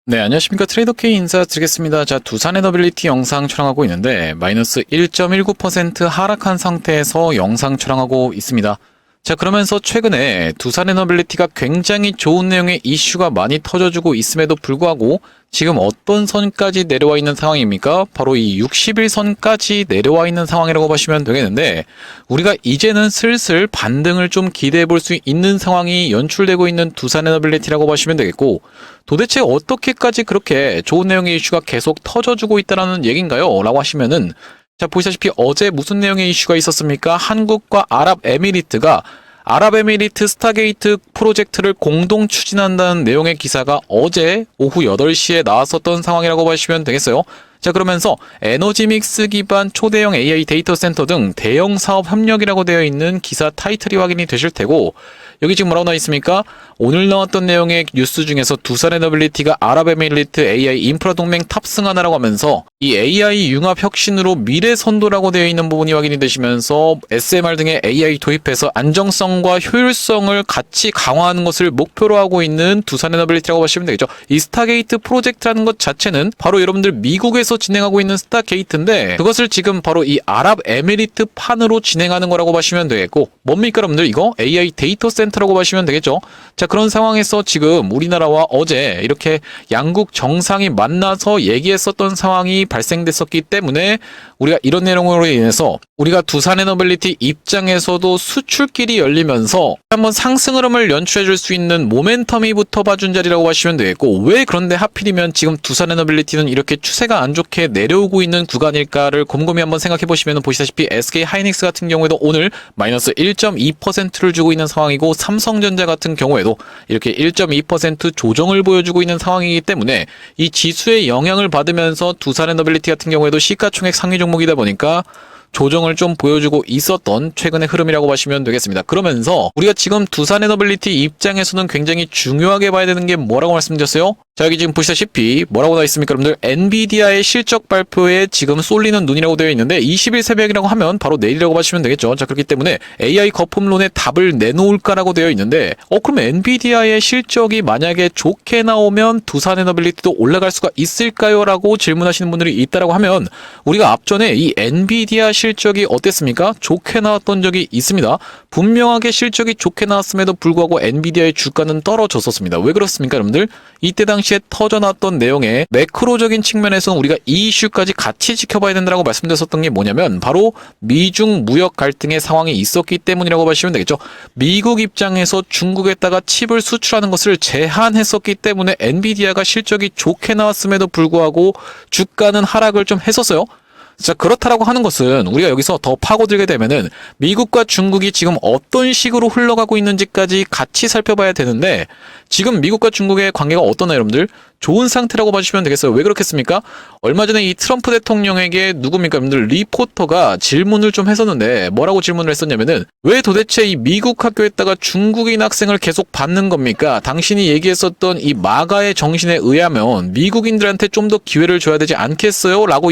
네, 안녕하십니까. 트레이더 K 인사드리겠습니다. 자, 두산 에너빌리티 영상 촬영하고 있는데 마이너스 1.19% 하락한 상태에서 영상 촬영하고 있습니다. 자, 그러면서 최근에 두산 에너빌리티가 굉장히 좋은 내용의 이슈가 많이 터져주고 있음에도 불구하고 지금 어떤 선까지 내려와 있는 상황입니까? 바로 이 60일선까지 내려와 있는 상황이라고 보시면 되겠는데, 우리가 이제는 슬슬 반등을 좀 기대해 볼 수 있는 상황이 연출되고 있는 두산 에너빌리티라고 보시면 되겠고, 도대체 어떻게까지 그렇게 좋은 내용의 이슈가 계속 터져주고 있다는 얘기인가요? 라고 하시면은, 자, 보시다시피 어제 무슨 내용의 이슈가 있었습니까? 한국과 아랍에미리트가 아랍에미리트 스타게이트 프로젝트를 공동 추진한다는 내용의 기사가 어제 오후 8시에 나왔었던 상황이라고 보시면 되겠어요. 자, 그러면서 에너지 믹스 기반 초대형 AI 데이터 센터 등 대형 사업 협력이라고 되어 있는 기사 타이틀이 확인이 되실 테고, 여기 지금 뭐라고 나와 있습니까? 오늘 나왔던 내용의 뉴스 중에서 두산 에너빌리티가 아랍에미리트 AI 인프라 동맹 탑승하나라고 하면서 이 AI 융합 혁신으로 미래 선도라고 되어 있는 부분이 확인이 되시면서 SMR 등의 AI 도입해서 안정성과 효율성을 같이 강화하는 것을 목표로 하고 있는 두산 에너빌리티라고 보시면 되겠죠. 이 스타게이트 프로젝트라는 것 자체는 바로 여러분들 미국에서 진행하고 있는 스타게이트인데, 그것을 지금 바로 이 아랍에미리트 판으로 진행하는 거라고 보시면 되겠고, 뭡니까 여러분들? 이거 AI 데이터 센터라고 보시면 되겠죠. 자, 그런 상황에서 지금 우리나라와 어제 이렇게 양국 정상이 만나서 얘기했었던 상황이 발생됐었기 때문에 우리가 이런 내용으로 인해서 우리가 두산 에너빌리티 입장에서도 수출길이 열리면서 한번 상승 흐름을 연출해 줄 수 있는 모멘텀이 붙어봐준 자리라고 하시면 되겠고, 왜 그런데 하필이면 지금 두산 에너빌리티는 이렇게 추세가 안 좋게 내려오고 있는 구간일까를 곰곰이 한번 생각해 보시면 보시다시피 SK 하이닉스 같은 경우에도 오늘 마이너스 1.2%를 주고 있는 상황이고, 삼성전자 같은 경우에도 이렇게 1.2% 조정을 보여주고 있는 상황이기 때문에 이 지수의 영향을 받으면서 두산 에너빌리티 같은 경우에도 시가총액 상위 종목이다 보니까 조정을 좀 보여주고 있었던 최근의 흐름이라고 보시면 되겠습니다. 그러면서 우리가 지금 두산 에너빌리티 입장에서는 굉장히 중요하게 봐야 되는 게 뭐라고 말씀드렸어요? 자, 여기 지금 보시다시피 뭐라고 나와 있습니까, 여러분들? 엔비디아의 실적 발표에 지금 쏠리는 눈이라고 되어 있는데 20일 새벽이라고 하면 바로 내일이라고 보시면 되겠죠. 자, 그렇기 때문에 AI 거품론에 답을 내놓을까라고 되어 있는데, 그럼 엔비디아의 실적이 만약에 좋게 나오면 두산 에너빌리티도 올라갈 수가 있을까요? 라고 질문하시는 분들이 있다라고 하면, 우리가 앞전에 이 엔비디아 실적이 어땠습니까? 좋게 나왔던 적이 있습니다. 분명하게 실적이 좋게 나왔음에도 불구하고 엔비디아의 주가는 떨어졌었습니다. 왜 그렇습니까, 여러분들? 이때 당시에 터져나왔던 내용의 매크로적인 측면에서는 우리가 이 이슈까지 같이 지켜봐야 된다고 말씀드렸었던 게 뭐냐면, 바로 미중 무역 갈등의 상황이 있었기 때문이라고 보시면 되겠죠. 미국 입장에서 중국에다가 칩을 수출하는 것을 제한했었기 때문에 엔비디아가 실적이 좋게 나왔음에도 불구하고 주가는 하락을 좀 했었어요. 자, 그렇다라고 하는 것은 우리가 여기서 더 파고들게 되면은 미국과 중국이 지금 어떤 식으로 흘러가고 있는지까지 같이 살펴봐야 되는데, 지금 미국과 중국의 관계가 어떠나요, 여러분들? 좋은 상태라고 봐주시면 되겠어요. 왜 그렇겠습니까? 얼마 전에 이 트럼프 대통령에게 누굽니까, 여러분들? 리포터가 질문을 좀 했었는데, 뭐라고 질문을 했었냐면은, 왜 도대체 이 미국 학교에다가 중국인 학생을 계속 받는 겁니까? 당신이 얘기했었던 이 마가의 정신에 의하면 미국인들한테 좀 더 기회를 줘야 되지 않겠어요? 라고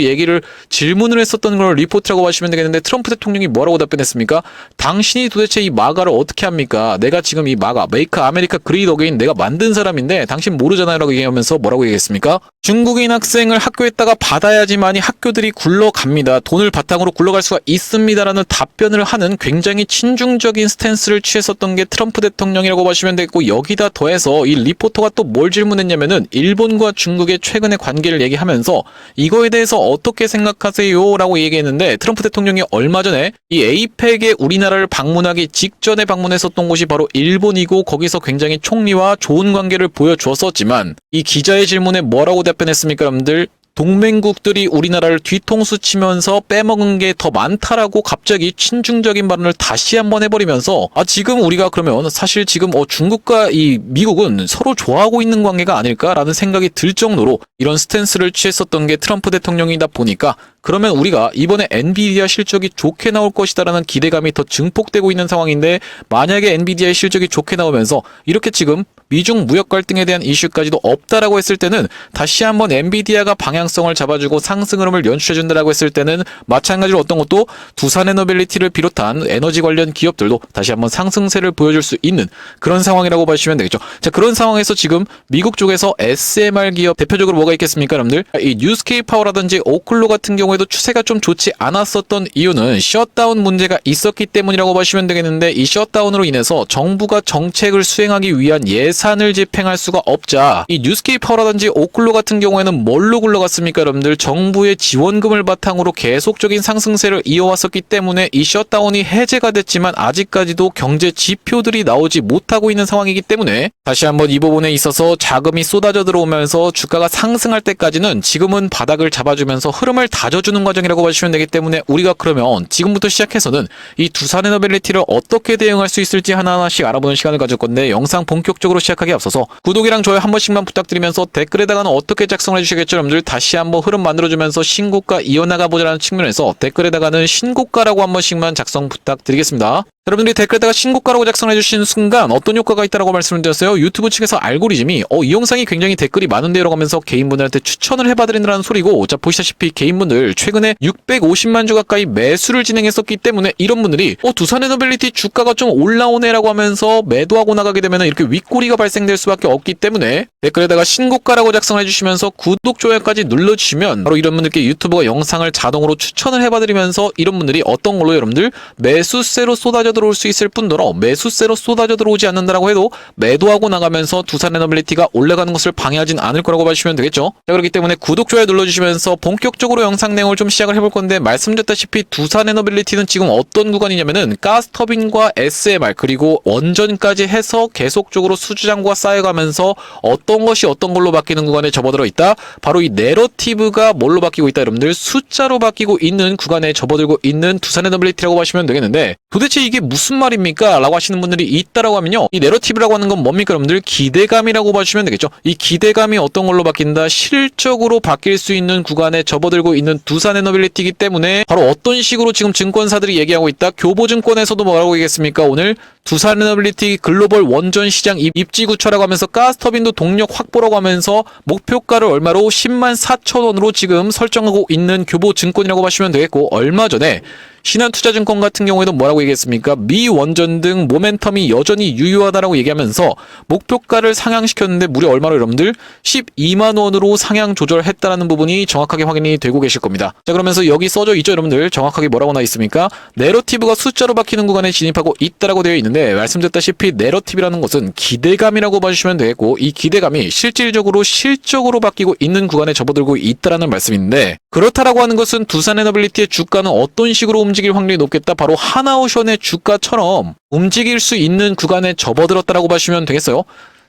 질문을 했었던 걸 리포트라고 하시면 되겠는데, 트럼프 대통령이 뭐라고 답변했습니까? 당신이 도대체 이 마가를 어떻게 합니까? 내가 지금 이 마가, 메이크 아메리카 그레이트 어게인 내가 만든 사람인데 당신 모르잖아요 라고 얘기하면서 뭐라고 얘기했습니까? 중국인 학생을 학교에다가 받아야지만이 학교들이 굴러갑니다. 돈을 바탕으로 굴러갈 수가 있습니다라는 답변을 하는 굉장히 친중적인 스탠스를 취했었던 게 트럼프 대통령이라고 보시면 되겠고, 여기다 더해서 이 리포터가 또 뭘 질문했냐면은 일본과 중국의 최근의 관계를 얘기하면서 이거에 대해서 어떻게 생각하세요? 라고 얘기했는데, 트럼프 대통령이 얼마 전에 이 에이펙에 우리나라를 방문하기 직전에 방문했었던 곳이 바로 일본이고, 거기서 굉장히 총리와 좋은 관계를 보여주었었지만, 이 기자의 질문에 뭐라고 답변했습니까, 여러분들? 동맹국들이 우리나라를 뒤통수 치면서 빼먹은 게 더 많다라고 갑자기 친중적인 발언을 다시 한번 해버리면서, 지금 우리가 그러면 사실 지금 중국과 이 미국은 서로 좋아하고 있는 관계가 아닐까라는 생각이 들 정도로 이런 스탠스를 취했었던 게 트럼프 대통령이다 보니까, 그러면 우리가 이번에 엔비디아 실적이 좋게 나올 것이다라는 기대감이 더 증폭되고 있는 상황인데, 만약에 엔비디아의 실적이 좋게 나오면서 이렇게 지금 미중 무역 갈등에 대한 이슈까지도 없다라고 했을 때는 다시 한번 엔비디아가 방향 방향성을 잡아주고 상승 흐름을 연출해준다라고 했을 때는 마찬가지로 어떤 것도 두산에너빌리티를 비롯한 에너지 관련 기업들도 다시 한번 상승세를 보여줄 수 있는 그런 상황이라고 보시면 되겠죠. 자, 그런 상황에서 지금 미국 쪽에서 SMR 기업 대표적으로 뭐가 있겠습니까, 여러분들? 이 뉴스케이 파워라든지 오클로 같은 경우에도 추세가 좀 좋지 않았었던 이유는 셧다운 문제가 있었기 때문이라고 보시면 되겠는데, 이 셧다운으로 인해서 정부가 정책을 수행하기 위한 예산을 집행할 수가 없자 이 뉴스케이 파워라든지 오클로 같은 경우에는 뭘로 굴러갔습니까, 여러분들? 정부의 지원금을 바탕으로 계속적인 상승세를 이어왔었기 때문에 이 셧다운이 해제가 됐지만 아직까지도 경제 지표들이 나오지 못하고 있는 상황이기 때문에 다시 한번 이 부분에 있어서 자금이 쏟아져 들어오면서 주가가 상승할 때까지는 지금은 바닥을 잡아주면서 흐름을 다져주는 과정이라고 보시면 되기 때문에, 우리가 그러면 지금부터 시작해서는 이 두산에너빌리티를 어떻게 대응할 수 있을지 하나하나씩 알아보는 시간을 가질 건데, 영상 본격적으로 시작하기에 앞서서 구독이랑 좋아요 한 번씩만 부탁드리면서 댓글에다가는 어떻게 작성을 해주시겠죠, 여러분들? 다시 한번 흐름 만들어주면서 신고가 이어나가 보자는 측면에서 댓글에다가는 신고가라고 한 번씩만 작성 부탁드리겠습니다. 여러분들이 댓글에다가 신고가라고 작성해주신 순간 어떤 효과가 있다라고 말씀을 드렸어요? 유튜브 측에서 알고리즘이 이 영상이 굉장히 댓글이 많은데요 라고 하면서 개인분들한테 추천을 해봐드린다는 소리고, 자, 보시다시피 개인분들 최근에 650만 주 가까이 매수를 진행했었기 때문에 이런 분들이 두산에너빌리티 주가가 좀 올라오네 라고 하면서 매도하고 나가게 되면 이렇게 윗꼬리가 발생될 수밖에 없기 때문에 댓글에다가 신고가라고 작성을 해주시면서 구독, 좋아요까지 눌러주시면 바로 이런 분들께 유튜브가 영상을 자동으로 추천을 해봐드리면서 이런 분들이 어떤 걸로 여러분들 매수세로 쏟아져 들어올 수 있을 뿐더러 매수세로 쏟아져 들어오지 않는다라고 해도 매도하고 나가면서 두산에너빌리티가 올라가는 것을 방해하진 않을 거라고 보시면 되겠죠. 자, 그렇기 때문에 구독, 좋아요 눌러주시면서 본격적으로 영상 내용을 좀 시작을 해볼 건데, 말씀드렸다시피 두산에너빌리티는 지금 어떤 구간이냐면은 가스터빈과 SMR 그리고 원전까지 해서 계속적으로 수주장고가 쌓여가면서 어떤 것이 어떤 걸로 바뀌는 구간에 접어들어 있다. 바로 이 내러티브가 뭘로 바뀌고 있다, 여러분들? 숫자로 바뀌고 있는 구간에 접어들고 있는 두산에너빌리티라고 보시면 되겠는데, 도대체 이게 무슨 말입니까? 라고 하시는 분들이 있다라고 하면요, 이 내러티브라고 하는 건 뭡니까, 여러분들? 기대감이라고 보시면 되겠죠. 이 기대감이 어떤 걸로 바뀐다? 실적으로 바뀔 수 있는 구간에 접어들고 있는 두산에너빌리티이기 때문에 바로 어떤 식으로 지금 증권사들이 얘기하고 있다? 교보증권에서도 뭐라고 얘기했습니까? 오늘 두산에너빌리티 글로벌 원전 시장 입지 구차라고 하면서 가스터빈도 동력 확보라고 하면서 목표가를 얼마로 10만 4천 원으로 지금 설정하고 있는 교보증권이라고 보시면 되겠고, 얼마 전에 신한투자증권 같은 경우에도 뭐라고 얘기했습니까? 미 원전 등 모멘텀이 여전히 유효하다라고 얘기하면서 목표가를 상향시켰는데 무려 얼마로, 여러분들? 12만 원으로 상향 조절했다라는 부분이 정확하게 확인이 되고 계실 겁니다. 자, 그러면서 여기 써져 있죠, 여러분들? 정확하게 뭐라고 나와 있습니까? 내러티브가 숫자로 바뀌는 구간에 진입하고 있다라고 되어 있는데, 말씀드렸다시피 내러티브라는 것은 기대감이라고 봐주시면 되겠고, 이 기대감이 실질적으로 실적으로 바뀌고 있는 구간에 접어들고 있다라는 말씀인데, 그렇다라고 하는 것은 두산에너빌리티의 주가는 어떤 식으로 움직일 확률이 높겠다? 바로 하나오션의 주가처럼 움직일 수 있는 구간에 접어들었다라고 보시면 되겠어요.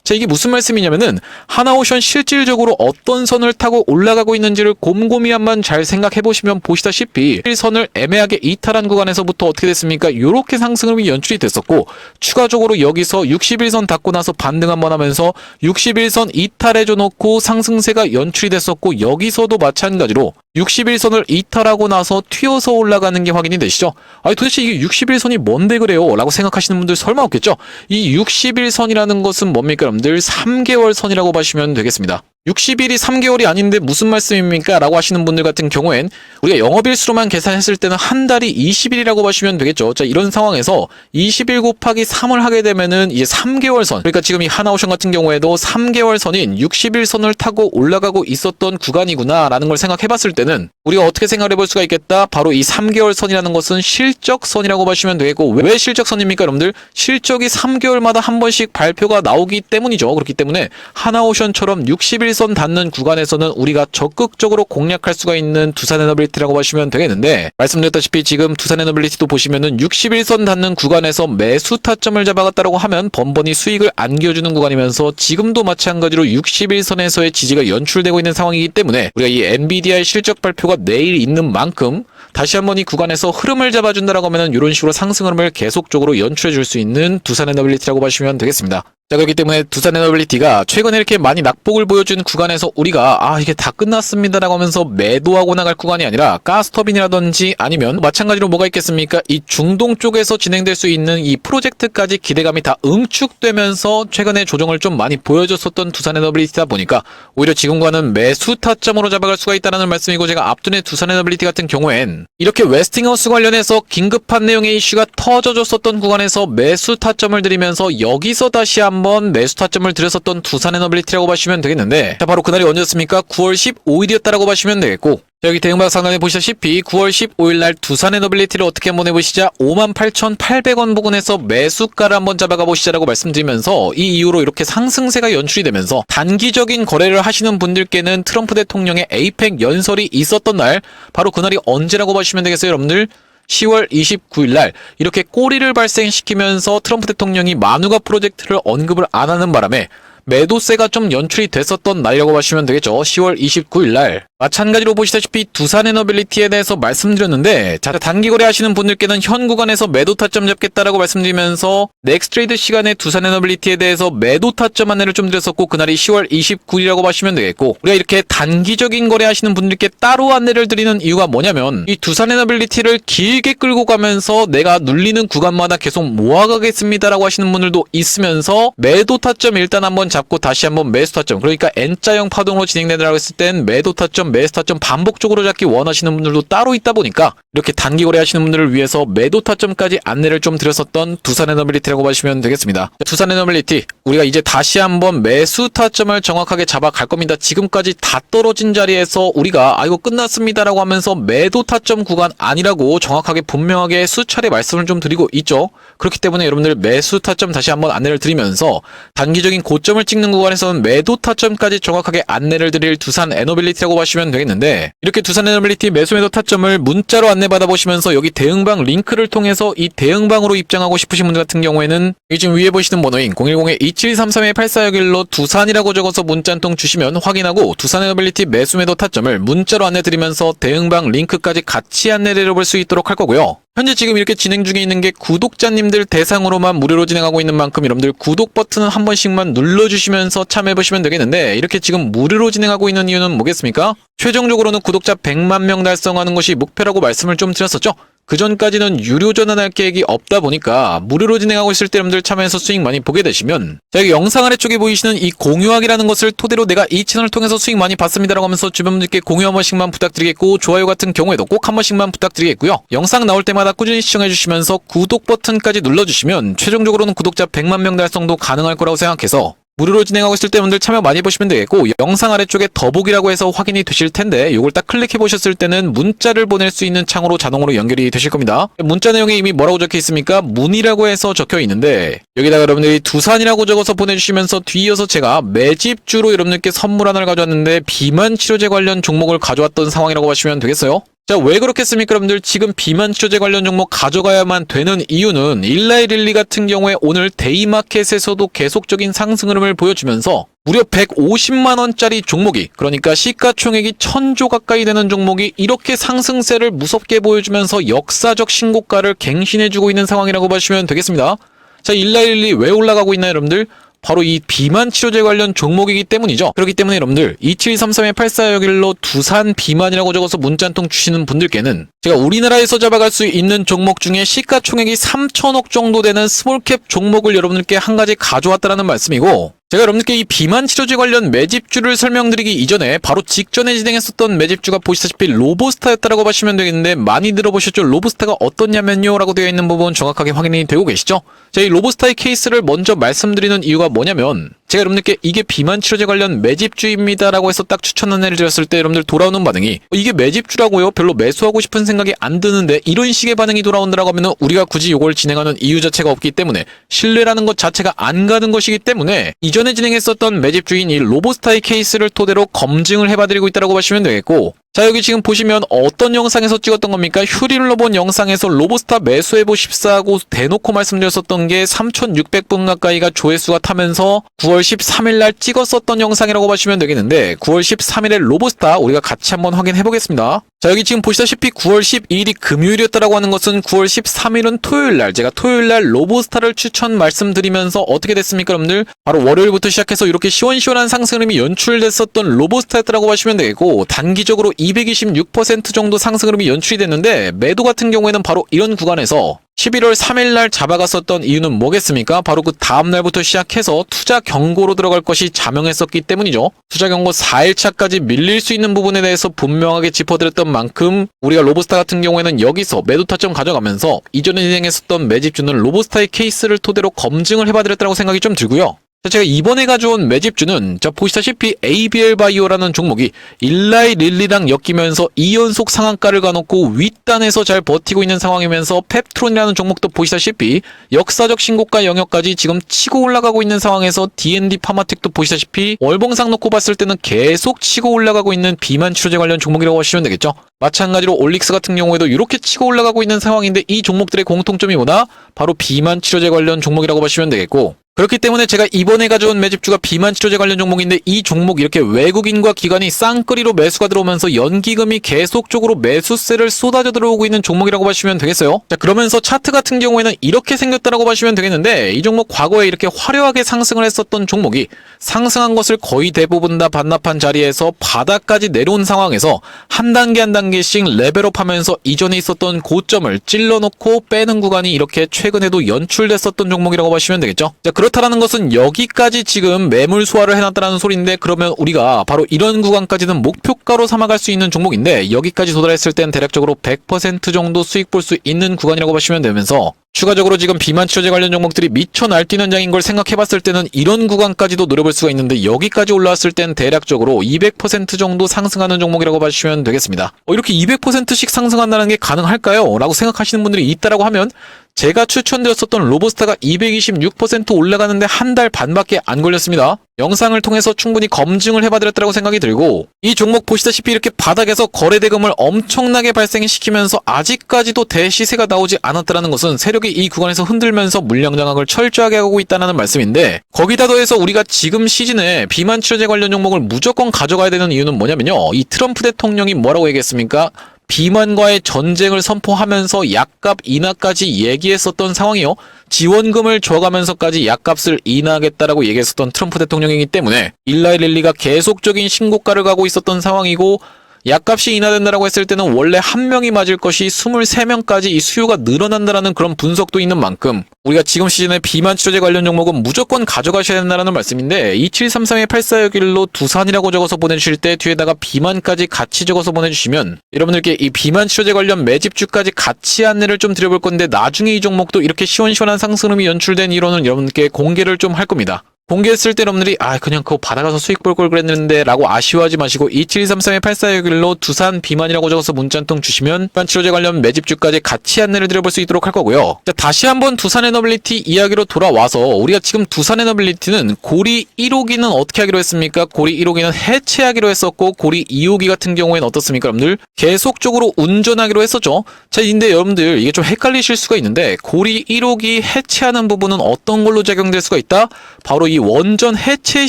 자, 이게 무슨 말씀이냐면은 하나오션 실질적으로 어떤 선을 타고 올라가고 있는지를 곰곰이 한번 잘 생각해 보시면 보시다시피 1선을 애매하게 이탈한 구간에서부터 어떻게 됐습니까? 요렇게 상승이 연출이 됐었고, 추가적으로 여기서 61선 닿고 나서 반등 한번 하면서 61선 이탈해줘 놓고 상승세가 연출이 됐었고, 여기서도 마찬가지로 61선을 이탈하고 나서 튀어서 올라가는 게 확인이 되시죠? 아니, 도대체 이게 61선이 뭔데 그래요? 라고 생각하시는 분들 설마 없겠죠? 이 61선이라는 것은 뭡니까, 여러분들? 3개월 선이라고 보시면 되겠습니다. 60일이 3개월이 아닌데 무슨 말씀입니까? 라고 하시는 분들 같은 경우엔 우리가 영업일수로만 계산했을 때는 한 달이 20일이라고 보시면 되겠죠. 자, 이런 상황에서 20일 곱하기 3을 하게 되면은 이제 3개월 선, 그러니까 지금 이 하나오션 같은 경우에도 3개월 선인 60일 선을 타고 올라가고 있었던 구간이구나 라는 걸 생각해 봤을 때는 우리가 어떻게 생각해 볼 수가 있겠다? 바로 이 3개월 선이라는 것은 실적선이라고 보시면 되겠고, 왜 실적선입니까, 여러분들? 실적이 3개월마다 한 번씩 발표가 나오기 때문이죠. 그렇기 때문에 하나오션처럼 61선 닿는 구간에서는 우리가 적극적으로 공략할 수가 있는 두산에너빌리티라고 보시면 되겠는데, 말씀드렸다시피 지금 두산에너빌리티도 보시면은 61선 닿는 구간에서 매수 타점을 잡아갔다라고 하면 번번이 수익을 안겨주는 구간이면서, 지금도 마찬가지로 61선에서의 지지가 연출되고 있는 상황이기 때문에 우리가 이 엔비디아의 실적 발표가 내일 있는 만큼 다시 한번 이 구간에서 흐름을 잡아준다라고 하면은 이런 식으로 상승 흐름을 계속적으로 연출해 줄 수 있는 두산에너빌리티라고 보시면 되겠습니다. 자, 그렇기 때문에 두산에너빌리티가 최근에 이렇게 많이 낙폭을 보여준 구간에서 우리가 이게 다 끝났습니다라고 하면서 매도하고 나갈 구간이 아니라 가스터빈이라든지 아니면 마찬가지로 뭐가 있겠습니까? 이 중동 쪽에서 진행될 수 있는 이 프로젝트까지 기대감이 다 응축되면서 최근에 조정을 좀 많이 보여줬었던 두산에너빌리티다 보니까 오히려 지금과는 매수 타점으로 잡아갈 수가 있다는 말씀이고, 제가 앞둔의 두산에너빌리티 같은 경우엔 이렇게 웨스팅하우스 관련해서 긴급한 내용의 이슈가 터져줬었던 구간에서 매수 타점을 드리면서 여기서 다시 한번 매수 타점을 드렸었던 두산에너빌리티라고 보시면 되겠는데, 자, 바로 그날이 언제였습니까? 9월 15일이었다라고 보시면 되겠고, 자, 여기 대응박 상단에 보시다시피 9월 15일날 두산에너빌리티를 어떻게 한번 해보시자 58,800원 부근에서 매수가를 한번 잡아가 보시자라고 말씀드리면서, 이 이후로 이렇게 상승세가 연출이 되면서 단기적인 거래를 하시는 분들께는 트럼프 대통령의 에이펙 연설이 있었던 날, 바로 그날이 언제라고 보시면 되겠어요, 여러분들? 10월 29일 날 이렇게 꼬리를 발생시키면서 트럼프 대통령이 마누가 프로젝트를 언급을 안 하는 바람에 매도세가 좀 연출이 됐었던 날이라고 보시면 되겠죠. 10월 29일 날 마찬가지로 보시다시피 두산에너빌리티에 대해서 말씀드렸는데, 자, 단기 거래 하시는 분들께는 현 구간에서 매도 타점 잡겠다라고 말씀드리면서 넥스트레이드 시간에 두산에너빌리티에 대해서 매도 타점 안내를 좀 드렸었고, 그날이 10월 29일이라고 보시면 되겠고, 우리가 이렇게 단기적인 거래 하시는 분들께 따로 안내를 드리는 이유가 뭐냐면, 이 두산에너빌리티를 길게 끌고 가면서 내가 눌리는 구간마다 계속 모아가겠습니다라고 하시는 분들도 있으면서 매도 타점 일단 한번 잡고 다시 한번 매수 타점, 그러니까 N자형 파동으로 진행되더라고 했을 땐 매도 타점 매수 타점 반복적으로 잡기 원하시는 분들도 따로 있다 보니까 이렇게 단기 거래 하시는 분들을 위해서 매도 타점까지 안내를 좀 드렸었던 두산에너빌리티라고 보시면 되겠습니다. 두산에너빌리티 우리가 이제 다시 한번 매수 타점을 정확하게 잡아갈 겁니다. 지금까지 다 떨어진 자리에서 우리가 이거 끝났습니다라고 하면서 매도 타점 구간 아니라고 정확하게 분명하게 수차례 말씀을 좀 드리고 있죠. 그렇기 때문에 여러분들 매수 타점 다시 한번 안내를 드리면서 단기적인 고점을 찍는 구간에서는 매도 타점까지 정확하게 안내를 드릴 두산에너빌리티라고 보시면 되겠는데, 이렇게 두산에너빌리티 매수 매도 타점을 문자로 안내받아 보시면서 여기 대응방 링크를 통해서 이 대응방으로 입장하고 싶으신 분들 같은 경우에는 여기 지금 위에 보시는 번호인 010-2733-8461로 두산이라고 적어서 문자 한 통 주시면 확인하고 두산에너빌리티 매수 매도 타점을 문자로 안내드리면서 대응방 링크까지 같이 안내를 해볼 수 있도록 할 거고요. 현재 지금 이렇게 진행 중에 있는 게 구독자님들 대상으로만 무료로 진행하고 있는 만큼 여러분들 구독 버튼을 한 번씩만 눌러주시면서 참여해보시면 되겠는데, 이렇게 지금 무료로 진행하고 있는 이유는 뭐겠습니까? 최종적으로는 구독자 100만 명 달성하는 것이 목표라고 말씀을 좀 드렸었죠. 그 전까지는 유료 전환할 계획이 없다 보니까 무료로 진행하고 있을 때 여러분들 참여해서 수익 많이 보게 되시면, 자, 여기 영상 아래쪽에 보이시는 이 공유하기라는 것을 토대로 내가 이 채널을 통해서 수익 많이 봤습니다라고 하면서 주변 분들께 공유 한 번씩만 부탁드리겠고, 좋아요 같은 경우에도 꼭 한 번씩만 부탁드리겠고요. 영상 나올 때마다 꾸준히 시청해 주시면서 구독 버튼까지 눌러주시면 최종적으로는 구독자 100만 명 달성도 가능할 거라고 생각해서 무료로 진행하고 있을 때 여러분들 참여 많이 해보시면 되겠고, 영상 아래쪽에 더보기라고 해서 확인이 되실 텐데 요걸 딱 클릭해 보셨을 때는 문자를 보낼 수 있는 창으로 자동으로 연결이 되실 겁니다. 문자 내용에 이미 뭐라고 적혀 있습니까? 문의라고 해서 적혀 있는데, 여기다가 여러분들이 두산이라고 적어서 보내주시면서 뒤이어서 제가 매집주로 여러분들께 선물 하나를 가져왔는데 비만 치료제 관련 종목을 가져왔던 상황이라고 보시면 되겠어요. 자, 왜 그렇겠습니까, 여러분들? 지금 비만 치료제 관련 종목 가져가야만 되는 이유는 일라이릴리 같은 경우에 오늘 데이마켓에서도 계속적인 상승 흐름을 보여주면서 무려 150만원짜리 종목이, 그러니까 시가총액이 1000조 가까이 되는 종목이 이렇게 상승세를 무섭게 보여주면서 역사적 신고가를 갱신해주고 있는 상황이라고 보시면 되겠습니다. 자, 일라이릴리 왜 올라가고 있나요, 여러분들? 바로 이 비만 치료제 관련 종목이기 때문이죠. 그렇기 때문에 여러분들 2733-8461로 두산 비만이라고 적어서 문자 한 통 주시는 분들께는 제가 우리나라에서 잡아갈 수 있는 종목 중에 시가총액이 3천억 정도 되는 스몰캡 종목을 여러분들께 한 가지 가져왔다는 말씀이고, 제가 여러분들께 이 비만 치료제 관련 매집주를 설명드리기 이전에 바로 직전에 진행했었던 매집주가 보시다시피 로보스타였다라고 보시면 되겠는데, 많이 들어보셨죠? 로보스타가 어떻냐면요 라고 되어 있는 부분 정확하게 확인이 되고 계시죠? 제가 이 로보스타의 케이스를 먼저 말씀드리는 이유가 뭐냐면, 제가 여러분들께 이게 비만 치료제 관련 매집주입니다 라고 해서 딱 추천 안내를 드렸을 때 여러분들 돌아오는 반응이 이게 매집주라고요? 별로 매수하고 싶은 생각이 안 드는데, 이런 식의 반응이 돌아온다라고 하면 우리가 굳이 이걸 진행하는 이유 자체가 없기 때문에, 신뢰라는 것 자체가 안 가는 것이기 때문에 이전에 진행했었던 매집주인 이 로보스타의 케이스를 토대로 검증을 해봐드리고 있다고 보시면 되겠고, 자, 여기 지금 보시면 어떤 영상에서 찍었던 겁니까? 휴리를 본 영상에서 로보스타 매수해보십사 하고 대놓고 말씀드렸었던 게 3,600분 가까이가 조회수가 타면서 9월 13일 날 찍었었던 영상이라고 보시면 되겠는데 9월 13일에 로보스타 우리가 같이 한번 확인해 보겠습니다. 자, 여기 지금 보시다시피 9월 12일이 금요일이었다라고 하는 것은 9월 13일은 토요일 날, 제가 토요일 날 로보스타를 추천 말씀드리면서 어떻게 됐습니까, 여러분들? 바로 월요일부터 시작해서 이렇게 시원시원한 상승 흐름이 연출됐었던 로보스타였다라고 보시면 되겠고, 단기적으로 226% 정도 상승 흐름이 연출이 됐는데, 매도 같은 경우에는 바로 이런 구간에서 11월 3일 날 잡아갔었던 이유는 뭐겠습니까? 바로 그 다음 날부터 시작해서 투자 경고로 들어갈 것이 자명했었기 때문이죠. 투자 경고 4일차까지 밀릴 수 있는 부분에 대해서 분명하게 짚어드렸던 만큼 우리가 로보스타 같은 경우에는 여기서 매도 타점 가져가면서 이전에 진행했었던 매집주는 로보스타의 케이스를 토대로 검증을 해봐드렸다고 생각이 좀 들고요. 자, 제가 이번에 가져온 매집주는 자 보시다시피 ABL 바이오라는 종목이 일라이 릴리랑 엮이면서 2연속 상한가를 가놓고 윗단에서 잘 버티고 있는 상황이면서 펩트론이라는 종목도 보시다시피 역사적 신고가 영역까지 지금 치고 올라가고 있는 상황에서 D&D 파마텍도 보시다시피 월봉상 놓고 봤을 때는 계속 치고 올라가고 있는 비만 치료제 관련 종목이라고 하시면 되겠죠. 마찬가지로 올릭스 같은 경우에도 이렇게 치고 올라가고 있는 상황인데 이 종목들의 공통점이 뭐다? 바로 비만 치료제 관련 종목이라고 보시면 되겠고, 그렇기 때문에 제가 이번에 가져온 매집주가 비만 치료제 관련 종목인데 이 종목 이렇게 외국인과 기관이 쌍끌이로 매수가 들어오면서 연기금이 계속적으로 매수세를 쏟아져 들어오고 있는 종목이라고 보시면 되겠어요. 자, 그러면서 차트 같은 경우에는 이렇게 생겼다라고 보시면 되겠는데 이 종목 과거에 이렇게 화려하게 상승을 했었던 종목이 상승한 것을 거의 대부분 다 반납한 자리에서 바닥까지 내려온 상황에서 한 단계 한 단계씩 레벨업하면서 이전에 있었던 고점을 찔러놓고 빼는 구간이 이렇게 최근에도 연출됐었던 종목이라고 보시면 되겠죠. 자, 그렇다라는 것은 여기까지 지금 매물 소화를 해놨다는 소리인데, 그러면 우리가 바로 이런 구간까지는 목표가로 삼아갈 수 있는 종목인데 여기까지 도달했을 땐 대략적으로 100% 정도 수익 볼 수 있는 구간이라고 보시면 되면서, 추가적으로 지금 비만 치료제 관련 종목들이 미쳐 날뛰는 장인 걸 생각해봤을 때는 이런 구간까지도 노려볼 수가 있는데 여기까지 올라왔을 땐 대략적으로 200% 정도 상승하는 종목이라고 봐주시면 되겠습니다. 이렇게 200%씩 상승한다는 게 가능할까요? 라고 생각하시는 분들이 있다라고 하면, 제가 추천드렸었던 로보스타가 226% 올라가는데 한 달 반밖에 안 걸렸습니다. 영상을 통해서 충분히 검증을 해봐드렸다고 생각이 들고, 이 종목 보시다시피 이렇게 바닥에서 거래대금을 엄청나게 발생시키면서 아직까지도 대시세가 나오지 않았다는 것은 세력이 이 구간에서 흔들면서 물량 장악을 철저하게 하고 있다는 말씀인데, 거기다 더해서 우리가 지금 시즌에 비만 치료제 관련 종목을 무조건 가져가야 되는 이유는 뭐냐면요, 이 트럼프 대통령이 뭐라고 얘기했습니까? 비만과의 전쟁을 선포하면서 약값 인하까지 얘기했었던 상황이요. 지원금을 줘가면서까지 약값을 인하하겠다라고 얘기했었던 트럼프 대통령이기 때문에 일라이 릴리가 계속적인 신고가를 가고 있었던 상황이고, 약값이 인하된다라고 했을 때는 원래 한 명이 맞을 것이 23명까지 이 수요가 늘어난다라는 그런 분석도 있는 만큼 우리가 지금 시즌에 비만 치료제 관련 종목은 무조건 가져가셔야 된다는 말씀인데, 2733-8461로 두산이라고 적어서 보내주실 때 뒤에다가 비만까지 같이 적어서 보내주시면 여러분들께 이 비만 치료제 관련 매집주까지 같이 안내를 좀 드려볼 건데, 나중에 이 종목도 이렇게 시원시원한 상승음이 연출된 이론은 여러분들께 공개를 좀 할 겁니다. 공개했을 때 여러분들이 그냥 그거 받아가서 수익 볼 걸 그랬는데 라고 아쉬워하지 마시고 2733-8461로 두산 비만이라고 적어서 문자 한 통 주시면 비만 치료제 관련 매집주까지 같이 안내를 드려볼 수 있도록 할 거고요. 자, 다시 한번 두산 에너빌리티 이야기로 돌아와서, 우리가 지금 두산 에너빌리티는 고리 1호기는 어떻게 하기로 했습니까? 고리 1호기는 해체하기로 했었고, 고리 2호기 같은 경우에는 어떻습니까, 여러분들? 계속적으로 운전하기로 했었죠. 자, 근데 여러분들 이게 좀 헷갈리실 수가 있는데, 고리 1호기 해체하는 부분은 어떤 걸로 작용될 수가 있다? 바로 이 원전 해체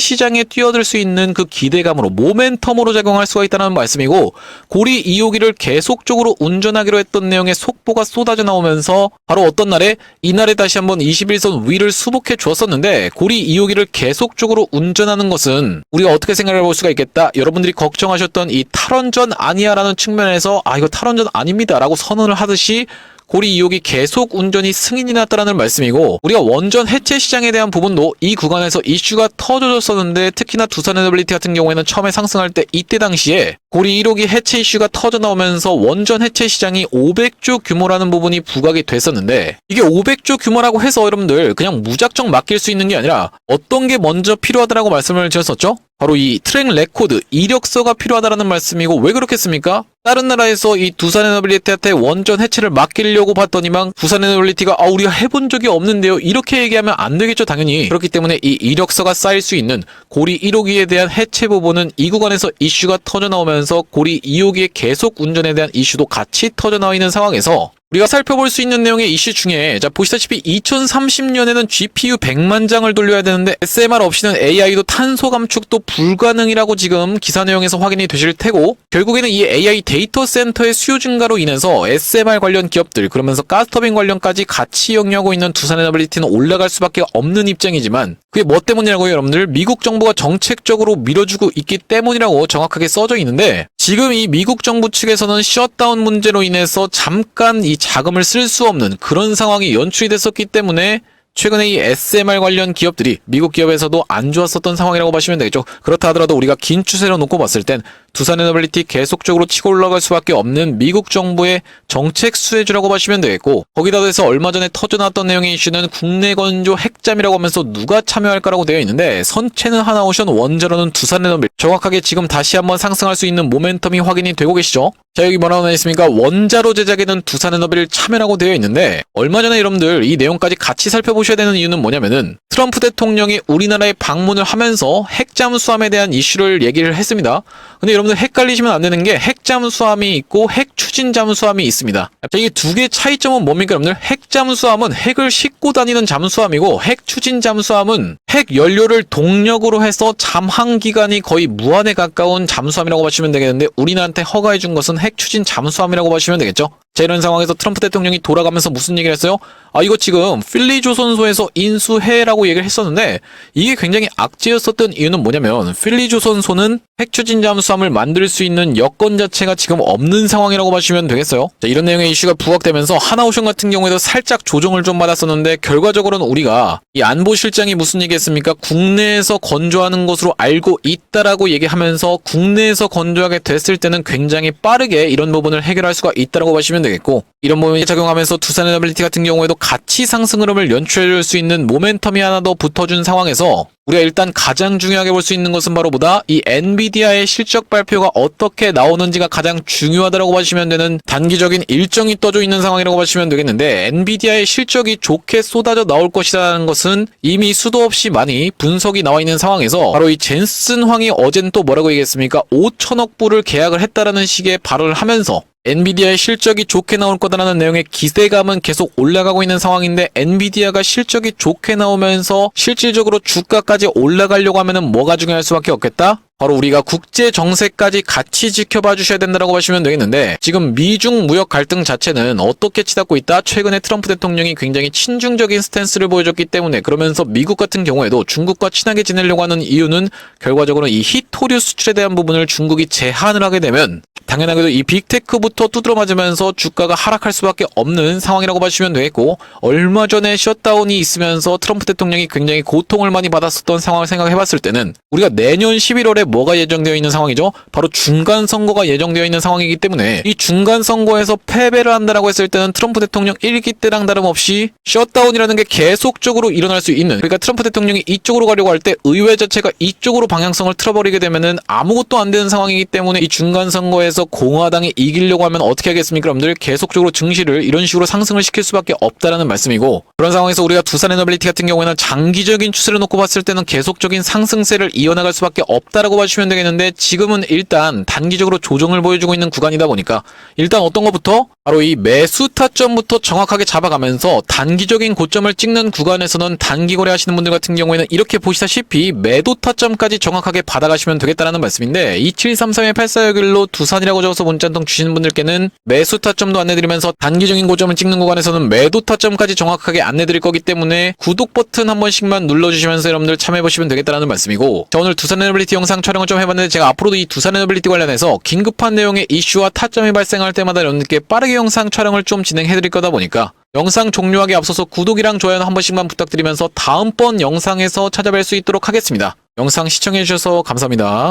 시장에 뛰어들 수 있는 그 기대감으로, 모멘텀으로 작용할 수가 있다는 말씀이고, 고리 2호기를 계속적으로 운전하기로 했던 내용의 속보가 쏟아져 나오면서 바로 어떤 날에 이날에 다시 한번 21선 위를 수복해 주었었는데, 고리 2호기를 계속적으로 운전하는 것은 우리가 어떻게 생각해 볼 수가 있겠다. 여러분들이 걱정하셨던 이 탈원전 아니야 라는 측면에서 이거 탈원전 아닙니다 라고 선언을 하듯이 고리 2호기 계속 운전이 승인이 났다라는 말씀이고, 우리가 원전 해체 시장에 대한 부분도 이 구간에서 이슈가 터져졌었는데, 특히나 두산 에너빌리티 같은 경우에는 처음에 상승할 때 이때 당시에 고리 1호기 해체 이슈가 터져 나오면서 원전 해체 시장이 500조 규모라는 부분이 부각이 됐었는데, 이게 500조 규모라고 해서 여러분들 그냥 무작정 맡길 수 있는 게 아니라 어떤 게 먼저 필요하다라고 말씀을 드렸었죠? 바로 이 트랙 레코드, 이력서가 필요하다라는 말씀이고, 왜 그렇겠습니까? 다른 나라에서 이 두산에너빌리티한테 원전 해체를 맡기려고 봤더니만 두산에너빌리티가 우리가 해본 적이 없는데요, 이렇게 얘기하면 안 되겠죠, 당연히. 그렇기 때문에 이 이력서가 쌓일 수 있는 고리 1호기에 대한 해체 부분은 이 구간에서 이슈가 터져나오면서 고리 2호기의 계속 운전에 대한 이슈도 같이 터져나와 있는 상황에서 우리가 살펴볼 수 있는 내용의 이슈 중에, 자, 보시다시피 2030년에는 GPU 100만 장을 돌려야 되는데 SMR 없이는 AI도 탄소 감축도 불가능이라고 지금 기사 내용에서 확인이 되실 테고, 결국에는 이 AI 데이터 센터의 수요 증가로 인해서 SMR 관련 기업들, 그러면서 가스터빈 관련까지 같이 영위하고 있는 두산에너빌리티는 올라갈 수밖에 없는 입장이지만, 그게 뭐 때문이라고요, 여러분들? 미국 정부가 정책적으로 밀어주고 있기 때문이라고 정확하게 써져 있는데, 지금 이 미국 정부 측에서는 셧다운 문제로 인해서 잠깐 이 자금을 쓸 수 없는 그런 상황이 연출이 됐었기 때문에 최근에 이 SMR 관련 기업들이 미국 기업에서도 안 좋았었던 상황이라고 보시면 되겠죠. 그렇다 하더라도 우리가 긴 추세로 놓고 봤을 땐 두산에너빌리티 계속적으로 치고 올라갈 수밖에 없는 미국 정부의 정책 수혜주라고 보시면 되겠고, 거기다 대해서 얼마 전에 터져나왔던 내용의 이슈는 국내 건조 핵잠이라고 하면서 누가 참여할까라고 되어 있는데, 선체는 하나오션, 원자로는 두산에너빌, 정확하게 지금 다시 한번 상승할 수 있는 모멘텀이 확인이 되고 계시죠. 자, 여기 뭐라고 나와 있습니까? 원자로 제작에는 두산에너빌 참여라고 되어 있는데, 얼마 전에 여러분들 이 내용까지 같이 살펴보셔야 되는 이유는 뭐냐면은 트럼프 대통령이 우리나라에 방문을 하면서 핵잠수함에 대한 이슈를 얘기를 했습니다. 근데 여러분들 헷갈리시면 안 되는 게, 핵잠수함이 있고 핵추진잠수함이 있습니다. 자, 이게 두 개의 차이점은 뭡니까, 여러분들? 핵잠수함은 핵을 싣고 다니는 잠수함이고, 핵추진잠수함은 핵 연료를 동력으로 해서 잠항 기간이 거의 무한에 가까운 잠수함이라고 보시면 되겠는데, 우리나라한테 허가해 준 것은 핵추진 잠수함이라고 보시면 되겠죠. 자, 이런 상황에서 트럼프 대통령이 돌아가면서 무슨 얘기를 했어요? 이거 지금 필리 조선소에서 인수해라고 얘기를 했었는데, 이게 굉장히 악재였었던 이유는 뭐냐면, 필리 조선소는 핵추진 잠수함을 만들 수 있는 여건 자체가 지금 없는 상황이라고 보시면 되겠어요. 자, 이런 내용의 이슈가 부각되면서 하나오션 같은 경우에도 살짝 조정을 좀 받았었는데, 결과적으로는 우리가 이 안보실장이 무슨 얘기했습니까? 국내에서 건조하는 것으로 알고 있다라고 얘기하면서, 국내에서 건조하게 됐을 때는 굉장히 빠르게 이런 부분을 해결할 수가 있다라고 보시면 되겠고, 이런 부분이 작용하면서 두산에너빌리티 같은 경우에도 같이 상승 흐름을 연출해줄 수 있는 모멘텀이 하나 더 붙어준 상황에서, 우리가 일단 가장 중요하게 볼 수 있는 것은 바로 보다 이 엔비디아의 실적 발표가 어떻게 나오는지가 가장 중요하다고 보시면 되는 단기적인 일정이 떠져 있는 상황이라고 보시면 되겠는데, 엔비디아의 실적이 좋게 쏟아져 나올 것이라는 것은 이미 수도 없이 많이 분석이 나와 있는 상황에서, 바로 이 젠슨 황이 어젠 또 뭐라고 얘기했습니까? 5천억 불을 계약을 했다라는 식의 발언을 하면서 엔비디아의 실적이 좋게 나올 거다라는 내용의 기대감은 계속 올라가고 있는 상황인데, 엔비디아가 실적이 좋게 나오면서 실질적으로 주가까지 올라가려고 하면은 뭐가 중요할 수밖에 없겠다? 바로 우리가 국제 정세까지 같이 지켜봐 주셔야 된다고 보시면 되겠는데, 지금 미중 무역 갈등 자체는 어떻게 치닫고 있다? 최근에 트럼프 대통령이 굉장히 친중적인 스탠스를 보여줬기 때문에, 그러면서 미국 같은 경우에도 중국과 친하게 지내려고 하는 이유는 결과적으로 이 히토류 수출에 대한 부분을 중국이 제한을 하게 되면 당연하게도 이 빅테크부터 두드러 맞으면서 주가가 하락할 수밖에 없는 상황이라고 보시면 되겠고, 얼마 전에 셧다운이 있으면서 트럼프 대통령이 굉장히 고통을 많이 받았었던 상황을 생각해봤을 때는, 우리가 내년 11월에 뭐가 예정되어 있는 상황이죠? 바로 중간 선거가 예정되어 있는 상황이기 때문에, 이 중간 선거에서 패배를 한다라고 했을 때는 트럼프 대통령 1기 때랑 다름없이 셧다운이라는 게 계속적으로 일어날 수 있는, 그러니까 트럼프 대통령이 이쪽으로 가려고 할 때 의회 자체가 이쪽으로 방향성을 틀어버리게 되면은 아무것도 안 되는 상황이기 때문에, 이 중간 선거에서 공화당이 이기려고 하면 어떻게 하겠습니까, 여러분들? 계속적으로 증시를 이런 식으로 상승을 시킬 수밖에 없다라는 말씀이고, 그런 상황에서 우리가 두산에너빌리티 같은 경우에는 장기적인 추세를 놓고 봤을 때는 계속적인 상승세를 이어나갈 수밖에 없다라고 보시면 되겠는데, 지금은 일단 단기적으로 조정을 보여주고 있는 구간이다 보니까, 일단 어떤 것부터? 바로 이 매수 타점부터 정확하게 잡아가면서 단기적인 고점을 찍는 구간에서는 단기 거래하시는 분들 같은 경우에는 이렇게 보시다시피 매도 타점까지 정확하게 받아가시면 되겠다라는 말씀인데, 2733-8461로 두산이라고 적어서 문자 한 통 주시는 분들께는 매수 타점도 안내드리면서 단기적인 고점을 찍는 구간에서는 매도 타점까지 정확하게 안내드릴 거기 때문에 구독 버튼 한 번씩만 눌러주시면서 여러분들 참여해보시면 되겠다라는 말씀이고, 자, 오늘 두산에너빌리티 영상 촬영을 좀 해봤는데, 제가 앞으로도 이 두산에너빌리티 관련해서 긴급한 내용의 이슈와 타점이 발생할 때마다 여러분들께 빠르게 영상 촬영을 좀 진행해드릴 거다 보니까, 영상 종료하기 앞서서 구독이랑 좋아요 한 번씩만 부탁드리면서 다음번 영상에서 찾아뵐 수 있도록 하겠습니다. 영상 시청해주셔서 감사합니다.